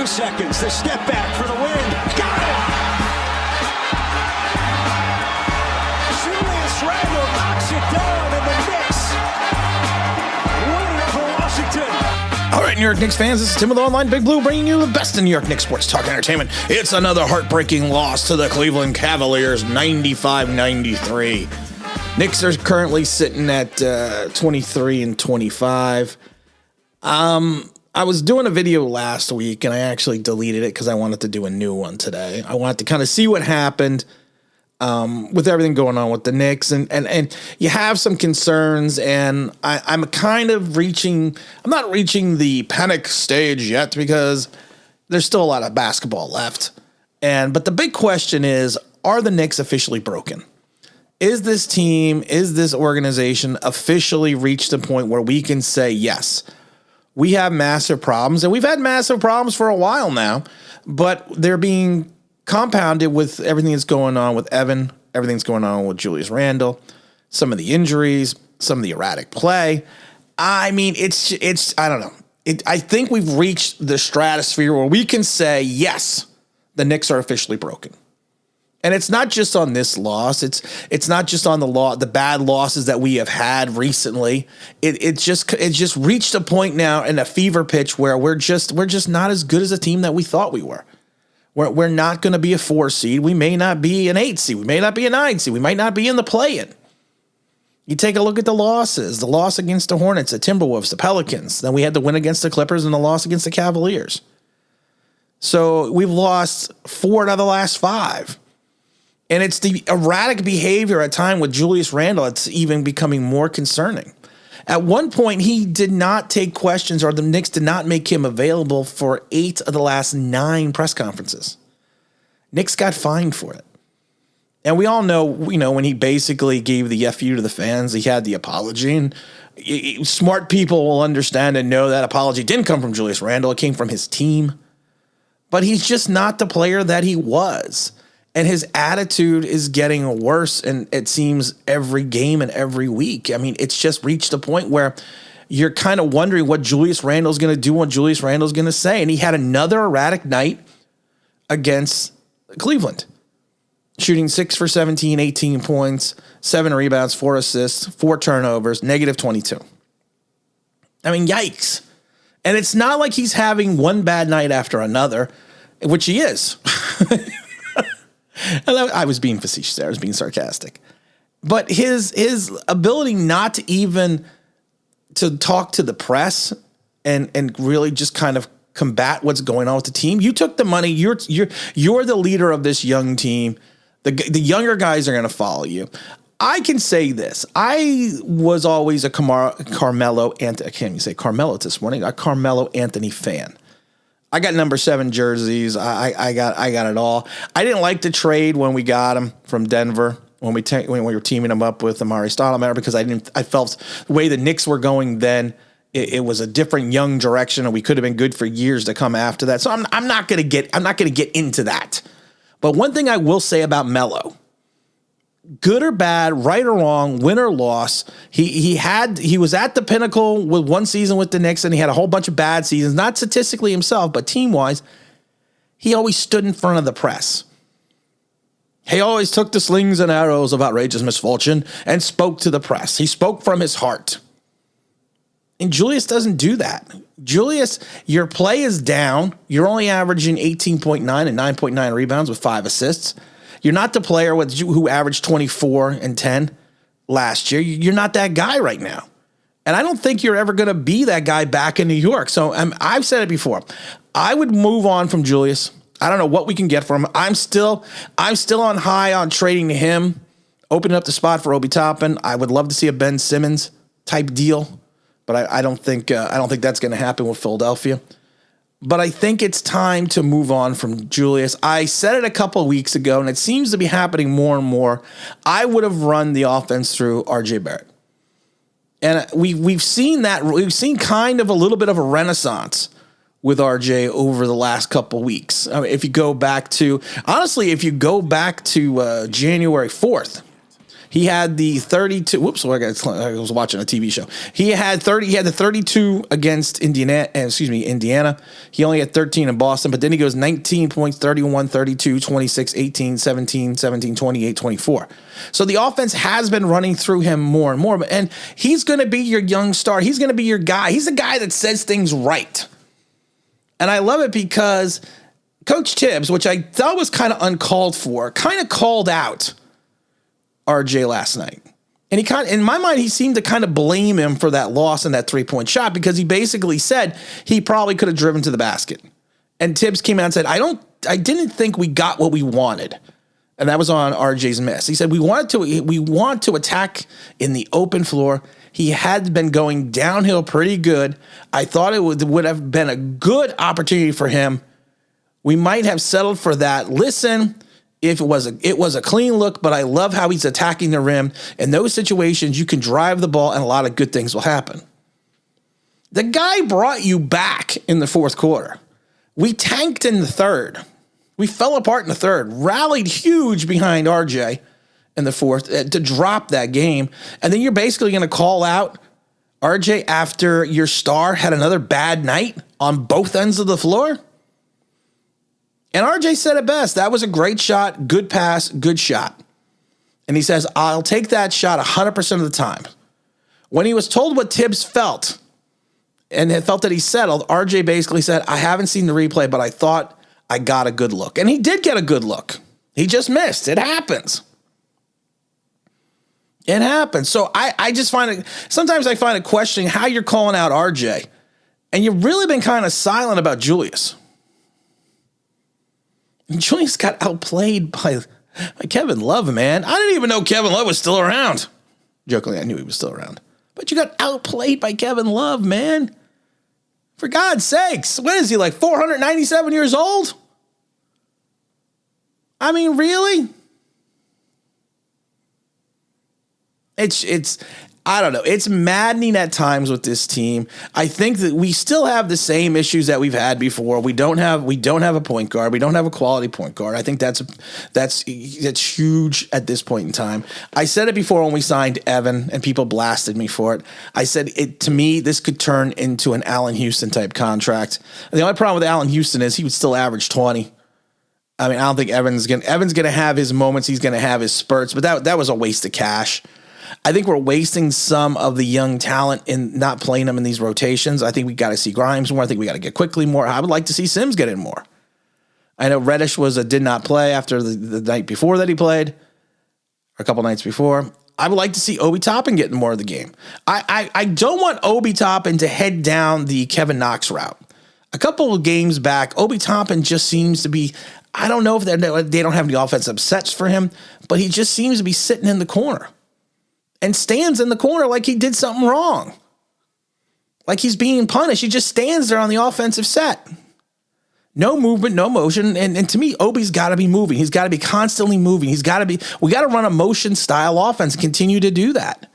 2 seconds. The step back for the win. Got it! Julius Randle knocks it down, and the Knicks win it over Washington. All right, New York Knicks fans, this is Tim with Online Big Blue, bringing you the best in New York Knicks sports talk entertainment. It's another heartbreaking loss to the Cleveland Cavaliers, 95-93. Knicks are currently sitting at 23-25. I was doing a video last week, and I actually deleted it because I wanted to do a new one today. I wanted to kind of see what happened with everything going on with the Knicks, and you have some concerns, and I'm kind of I'm not reaching the panic stage yet because there's still a lot of basketball left. But the big question is, are the Knicks officially broken? Is this team, is this organization officially reached a point where we can say, yes, we have massive problems, and we've had massive problems for a while now, but they're being compounded with everything that's going on with Evan, everything that's going on with Julius Randle, some of the injuries, some of the erratic play. I mean, it's I don't know. I think we've reached the stratosphere where we can say, yes, the Knicks are officially broken. And it's not just on this loss. It's not just on the bad losses that we have had recently. It's just reached a point now in a fever pitch where we're just not as good as a team that we thought we were. We're not going to be a 4 seed. We may not be an 8 seed. We may not be a 9 seed. We might not be in the play-in. You take a look at the losses. The loss against the Hornets, the Timberwolves, the Pelicans. Then we had the win against the Clippers and the loss against the Cavaliers. So we've lost 4 out of the last 5. And it's the erratic behavior at time with Julius Randle that's even becoming more concerning. At one point, he did not take questions, or the Knicks did not make him available for 8 of the last 9 press conferences. Knicks got fined for it. And we all know, when he basically gave the FU to the fans, he had the apology. And smart people will understand and know that apology didn't come from Julius Randle. It came from his team. But he's just not the player that he was. And his attitude is getting worse, and it seems every game and every week. I mean, it's just reached a point where you're kind of wondering what Julius Randle's going to do, what Julius Randle's going to say. And he had another erratic night against Cleveland, shooting 6 for 17, 18 points, 7 rebounds, 4 assists, 4 turnovers, negative 22. I mean, yikes. And it's not like he's having one bad night after another, which he is. And I was being facetious there. I was being sarcastic. But his ability not to even to talk to the press and really just kind of combat what's going on with the team. You took the money. You're the leader of this young team. The younger guys are going to follow you. I can say this. I was always a Carmelo Anthony. I can't even say Carmelo this morning. A Carmelo Anthony fan. I got number 7 jerseys. I got it all. I didn't like the trade when we got him from Denver when we were teaming him up with Amari Stoudemire because I felt the way the Knicks were going then it was a different young direction and we could have been good for years to come after that. So I'm not gonna get into that. But one thing I will say about Melo, good or bad, right or wrong, win or loss, he was at the pinnacle with one season with the Knicks, and he had a whole bunch of bad seasons, not statistically himself, but team-wise. He always stood in front of the press. He always took the slings and arrows of outrageous misfortune and spoke to the press. He spoke from his heart. And Julius doesn't do that. Julius, your play is down. You're only averaging 18.9 and 9.9 rebounds with 5 assists. You're not the player who averaged 24 and 10 last year. You're not that guy right now. And I don't think you're ever going to be that guy back in New York. So I've said it before. I would move on from Julius. I don't know what we can get from him. I'm still on high on trading to him, opening up the spot for Obi Toppin. I would love to see a Ben Simmons type deal, but I don't think that's going to happen with Philadelphia. But I think it's time to move on from Julius. I said it a couple of weeks ago, and it seems to be happening more and more. I would have run the offense through R.J. Barrett. And we've seen that. We've seen kind of a little bit of a renaissance with RJ over the last couple of weeks. I mean, if you go back to January 4th, He had the 32. Whoops, I was watching a TV show. He had the 32 against Indiana. He only had 13 in Boston, but then he goes 19 points, 31, 32, 26, 18, 17, 17, 28, 24. So the offense has been running through him more and more, and he's going to be your young star. He's going to be your guy. He's the guy that says things right. And I love it because Coach Tibbs, which I thought was kind of uncalled for, kind of called out RJ last night. And in my mind, he seemed to kind of blame him for that loss and that 3-point shot because he basically said he probably could have driven to the basket. And Tibbs came out and said, I didn't think we got what we wanted. And that was on RJ's miss. He said, we want to attack in the open floor. He had been going downhill pretty good. I thought it would have been a good opportunity for him. We might have settled for that. Listen, if it was a clean look, but I love how he's attacking the rim. In those situations, you can drive the ball and a lot of good things will happen. The guy brought you back in the fourth quarter. We tanked in the third. We fell apart in the third, rallied huge behind RJ in the fourth to drop that game. And then you're basically going to call out RJ after your star had another bad night on both ends of the floor. And RJ said it best. That was a great shot, good pass, good shot. And he says, I'll take that shot 100% of the time. When he was told what Tibbs felt and felt that he settled, RJ basically said, I haven't seen the replay, but I thought I got a good look. And he did get a good look. He just missed. It happens. It happens. So I just sometimes I find it questioning how you're calling out RJ. And you've really been kind of silent about Julius. And Julius got outplayed by Kevin Love, man. I didn't even know Kevin Love was still around. Jokingly, I knew he was still around. But you got outplayed by Kevin Love, man. For God's sakes. What is he, like 497 years old? I mean, really? It's I don't know. It's maddening at times with this team. I think that we still have the same issues that we've had before. We don't have a point guard. We don't have a quality point guard. I think that's huge at this point in time. I said it before when we signed Evan and people blasted me for it. I said to me, this could turn into an Allen Houston type contract. And the only problem with Allen Houston is he would still average 20. I mean, I don't think Evan's going to have his moments. He's going to have his spurts, but that was a waste of cash. I think we're wasting some of the young talent in not playing them in these rotations. I think we got to see Grimes more. I think we got to get Quickly more. I would like to see Sims get in more. I know Reddish did not play after the night before that he played, or a couple nights before. I would like to see Obi Toppin getting more of the game. I don't want Obi Toppin to head down the Kevin Knox route. A couple of games back, Obi Toppin just seems to be, I don't know if they don't have any offensive sets for him, but he just seems to be sitting in the corner. And stands in the corner like he did something wrong. Like he's being punished. He just stands there on the offensive set. No movement, no motion. And to me, Obi's got to be moving. He's got to be constantly moving. We got to run a motion style offense and continue to do that.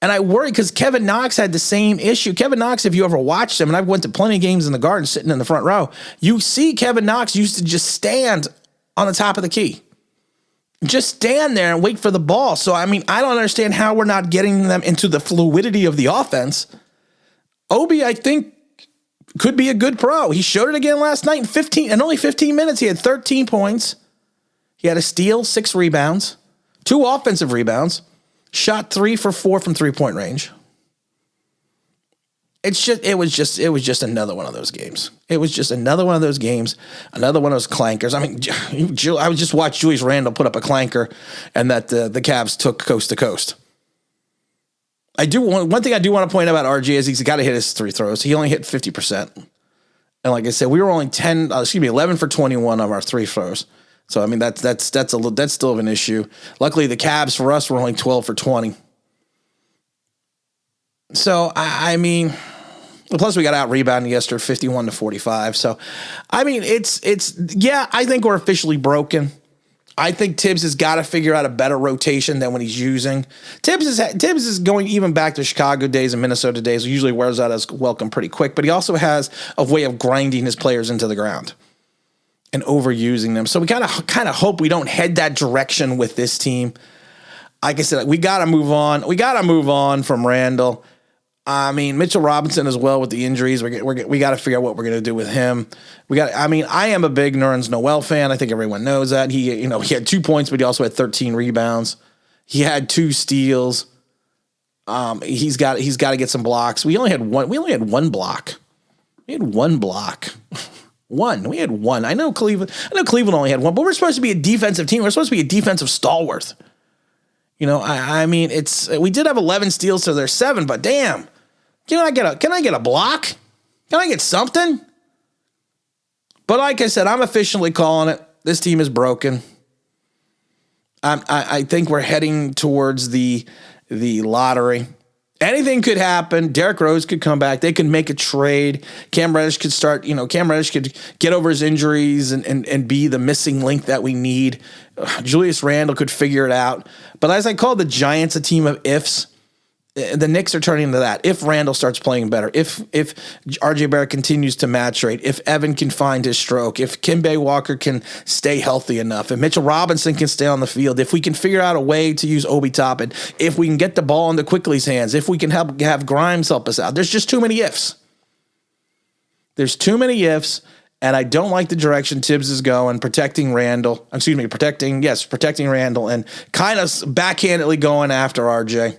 And I worry because Kevin Knox had the same issue. Kevin Knox, if you ever watched him, and I've went to plenty of games in the Garden sitting in the front row, you see Kevin Knox used to just stand on the top of the key. Just stand there and wait for the ball. So, I mean, I don't understand how we're not getting them into the fluidity of the offense. Obi, I think, could be a good pro. He showed it again last night in only 15 minutes. He had 13 points. He had a steal, 6 rebounds, 2 offensive rebounds, shot 3 for 4 from 3-point range. It was just another one of those games. It was just another one of those games, another one of those clankers. I mean, I would just watch Julius Randle put up a clanker, and that the Cavs took coast to coast. One thing I do want to point out about RJ is he's got to hit his 3 throws. He only hit 50%, and like I said, we were only 11 for 21 of our 3 throws. So I mean that's still an issue. Luckily, the Cavs for us were only 12 for 20. So, I mean, plus we got out rebounded yesterday, 51-45. So, I mean, I think we're officially broken. I think Tibbs has got to figure out a better rotation than what he's using. Tibbs is going even back to Chicago days and Minnesota days. He usually wears out his welcome pretty quick, but he also has a way of grinding his players into the ground and overusing them. So we got to kind of hope we don't head that direction with this team. like I said, we got to move on. We got to move on from Randall. I mean, Mitchell Robinson as well with the injuries. We got to figure out what we're going to do with him. I am a big Nerlens Noel fan. I think everyone knows that. He had 2 points, but he also had 13 rebounds. He had 2 steals. He's got to get some blocks. We only had one block. We had one block. We had one. I know Cleveland only had one, but we're supposed to be a defensive team. We're supposed to be a defensive stalwart. I mean, we did have 11 steals to their 7, but damn. Can I get a block? Can I get something? But like I said, I'm officially calling it. This team is broken. I think we're heading towards the lottery. Anything could happen. Derrick Rose could come back. They could make a trade. Cam Reddish could start. Cam Reddish could get over his injuries and be the missing link that we need. Julius Randle could figure it out. But as I call the Giants a team of ifs, the Knicks are turning into that. If Randall starts playing better, if RJ Barrett continues to maturate, if Evan can find his stroke, if Kemba Walker can stay healthy enough, if Mitchell Robinson can stay on the field, if we can figure out a way to use Obi Toppin, if we can get the ball into Quickly's hands, if we can have Grimes help us out. There's just too many ifs. There's too many ifs, and I don't like the direction Tibbs is going, protecting Randall, and kind of backhandedly going after RJ.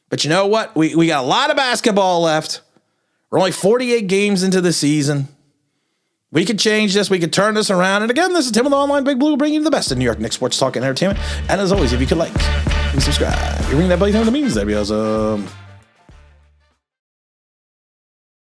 But you know what? We got a lot of basketball left. We're only 48 games into the season. We could change this. We could turn this around. And again, this is Tim with Online Big Blue, bringing you the best in New York Knicks sports talk and entertainment. And as always, if you could like and subscribe, you ring that bell, you know what it means. That'd be awesome.